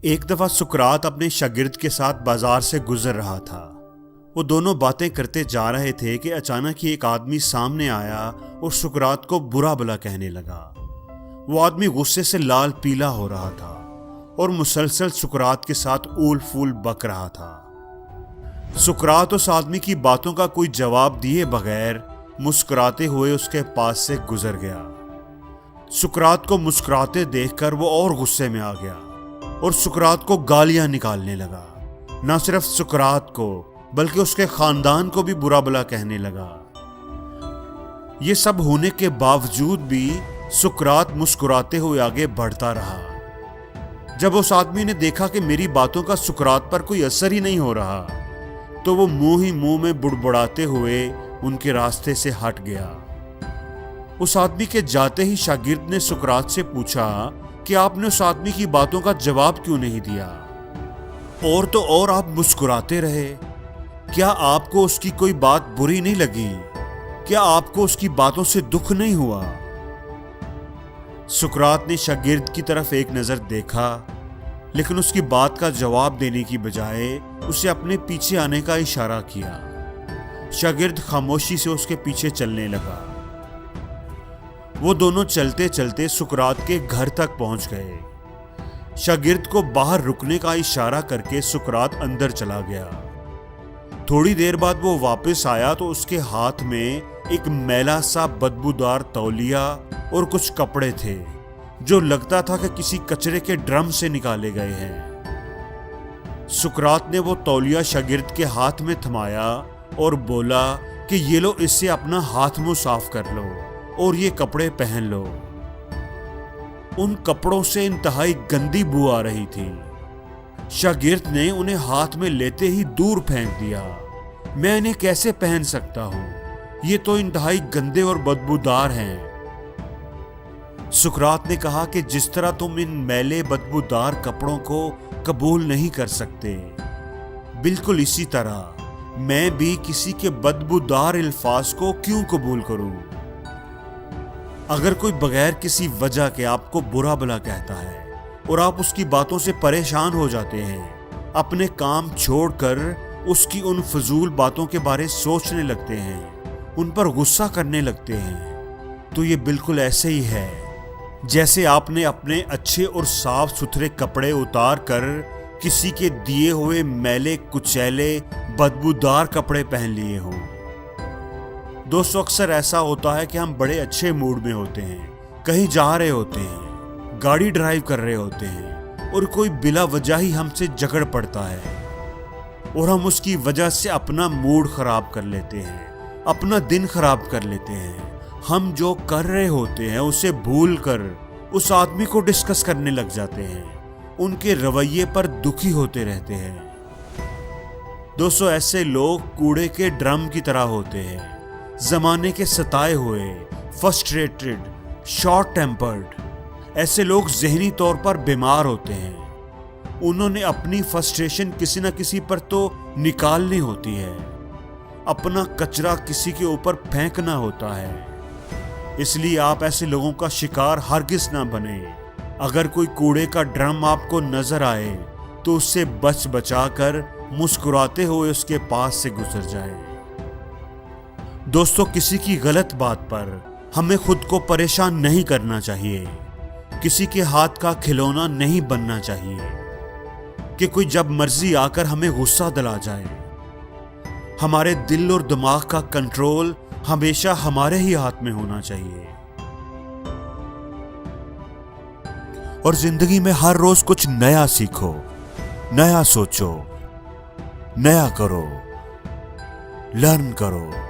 एक दफा सुकरात अपने शागिर्द के साथ बाजार से गुजर रहा था। वो दोनों बातें करते जा रहे थे कि अचानक ही एक आदमी सामने आया और सुकरात को बुरा भला कहने लगा। वो आदमी गुस्से से लाल पीला हो रहा था और मुसलसल सुकरात के साथ ऊल फूल बक रहा था। सुकरात उस आदमी की बातों का कोई जवाब दिए बगैर मुस्कुराते हुए उसके पास से गुजर गया। सुकरात को मुस्कुराते देखकर वो और गुस्से में आ गया और सुकरात को गालियां निकालने लगा। न सिर्फ सुकरात को बल्कि उसके खानदान को भी बुरा भला कहने लगा। ये सब होने के बावजूद भी सुकरात मुस्कुराते हुए आगे बढ़ता रहा। जब उस आदमी ने देखा कि मेरी बातों का सुकरात पर कोई असर ही नहीं हो रहा, तो वो मुंह ही मुंह में बुड़बुड़ाते हुए उनके रास्ते से हट गया। उस आदमी के जाते ही शागिर्द ने सुकरात से पूछा कि आपने उस आदमी की बातों का जवाब क्यों नहीं दिया? और तो और आप मुस्कुराते रहे। क्या आपको उसकी कोई बात बुरी नहीं लगी? क्या आपको उसकी बातों से दुख नहीं हुआ? सुकरात ने शागिर्द की तरफ एक नजर देखा, लेकिन उसकी बात का जवाब देने की बजाय उसे अपने पीछे आने का इशारा किया। शागिर्द खामोशी से उसके पीछे चलने लगा। वो दोनों चलते चलते सुकरात के घर तक पहुंच गए। शागिर्द को बाहर रुकने का इशारा करके सुकरात अंदर चला गया। थोड़ी देर बाद वो वापस आया तो उसके हाथ में एक मैला सा बदबूदार तौलिया और कुछ कपड़े थे जो लगता था कि किसी कचरे के ड्रम से निकाले गए हैं। सुकरात ने वो तौलिया शागिर्द के हाथ में थमाया और बोला कि ये लो, इससे अपना हाथ मुंह साफ कर लो और ये कपड़े पहन लो। उन कपड़ों से इंतहाई गंदी बू आ रही थी। शागिर्द ने उन्हें हाथ में लेते ही दूर फेंक दिया। मैं इन्हें कैसे पहन सकता हूं? ये तो इंतहाई गंदे और बदबूदार हैं। सुकरात ने कहा कि जिस तरह तुम इन मैले बदबूदार कपड़ों को कबूल नहीं कर सकते, बिल्कुल इसी तरह मैं भी किसी के बदबूदार अल्फाज को क्यों कबूल करूं? अगर कोई बगैर किसी वजह के आपको बुरा भला कहता है और आप उसकी बातों से परेशान हो जाते हैं, अपने काम छोड़कर उसकी उन फजूल बातों के बारे सोचने लगते हैं, उन पर गुस्सा करने लगते हैं, तो ये बिल्कुल ऐसे ही है जैसे आपने अपने अच्छे और साफ सुथरे कपड़े उतार कर किसी के दिए हुए मैले कुचैले बदबूदार कपड़े पहन लिए हों। दोस्तों, अक्सर ऐसा होता है कि हम बड़े अच्छे मूड में होते हैं, कहीं जा रहे होते हैं, गाड़ी ड्राइव कर रहे होते हैं और कोई बिला वजह ही हमसे झगड़ पड़ता है और हम उसकी वजह से अपना मूड खराब कर लेते हैं, अपना दिन खराब कर लेते हैं। हम जो कर रहे होते हैं उसे भूल कर उस आदमी को डिस्कस करने लग जाते हैं, उनके रवैये पर दुखी होते रहते हैं। दोस्तों, ऐसे लोग कूड़े के ड्रम की तरह होते हैं, जमाने के सताए हुए, फ्रस्ट्रेटेड, शॉर्ट टेम्पर्ड। ऐसे लोग ज़हनी तौर पर बीमार होते हैं। उन्होंने अपनी फ्रस्ट्रेशन किसी न किसी पर तो निकालनी होती है, अपना कचरा किसी के ऊपर फेंकना होता है। इसलिए आप ऐसे लोगों का शिकार हरगिज ना बने। अगर कोई कूड़े का ड्रम आपको नजर आए तो उससे बच बचाकर मुस्कुराते हुए उसके पास से गुजर जाए। दोस्तों, किसी की गलत बात पर हमें खुद को परेशान नहीं करना चाहिए, किसी के हाथ का खिलौना नहीं बनना चाहिए कि कोई जब मर्जी आकर हमें गुस्सा दिला जाए। हमारे दिल और दिमाग का कंट्रोल हमेशा हमारे ही हाथ में होना चाहिए। और जिंदगी में हर रोज कुछ नया सीखो, नया सोचो, नया करो, लर्न करो।